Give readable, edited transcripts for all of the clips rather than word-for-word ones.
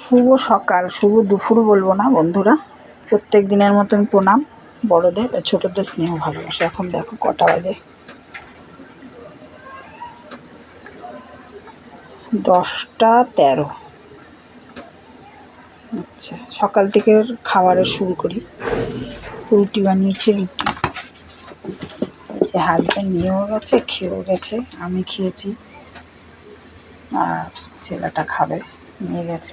শুভ সকাল, শুভ দুপুর বলবো না বন্ধুরা, প্রত্যেক দিনের মতন প্রণাম। বড়দের ছোটদের স্নেহ ভালোবাসা। এখন দেখো কটা বাজে, 10টা 13। আচ্ছা, সকাল থেকে খাবারের শুরু করি। রুটি বানিয়েছি, রুটি যে হাজব্যান্ড নিয়েও গেছে, খেয়েও গেছে, আমি খেয়েছি, আর ছেলেটা খাবে, নিয়ে গেছে।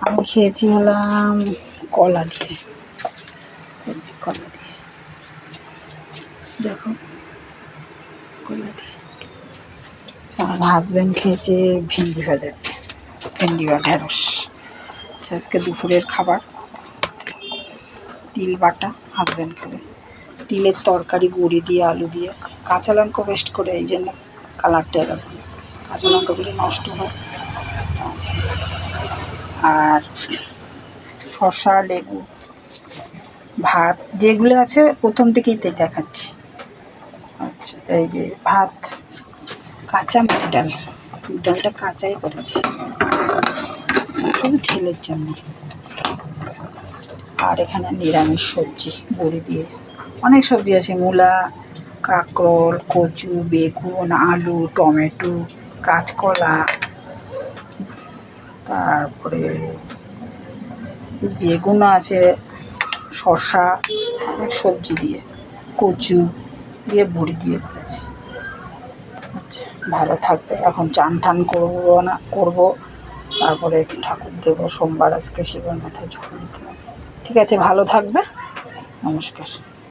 আমি খেয়েছি হলাম কলা দিয়ে, এই যে কলা দিয়ে, দেখো কলা দিয়ে। আর হাজব্যান্ড খেয়েছে ভেন্ডি ভাজা দিয়ে, ভেন্ডি বা ঢেঁড়স। আচ্ছা, আজকে দুপুরের খাবার তিল বাটা, হাজব্যান্ড খাবে তিলের তরকারি, বড়ি দিয়ে, আলু দিয়ে, কাঁচা লঙ্কা পেস্ট করে, এই জন্য কালারটা এরকম, কাঁচা লঙ্কাগুলি নষ্ট হয়। আচ্ছা, আর শসা, লেবু, ভাত যেগুলো আছে প্রথম থেকেই তাই দেখাচ্ছি। আচ্ছা, এই যে ভাত, কাঁচা মুগ ডাল, মুগ ডালটা কাঁচাই করেছি শুধু ছেলের জন্য। আর এখানে নিরামিষ সবজি, বড়ি দিয়ে, অনেক সবজি আছে, মূলা, কাঁকরোল, কচু, বেগুন, আলু, টমেটো, কাঁচকলা, তারপরে বেগুনও আছে, শসা, অনেক সবজি দিয়ে, কচু দিয়ে, বড়ি দিয়ে করেছি। আচ্ছা, ভালো থাকবে। এখন চান টান করবো, তারপরে ঠাকুর দেবো। সোমবার আজকে, শিবের মাথায় জল দিতে হবে। ঠিক আছে, ভালো থাকবে, নমস্কার।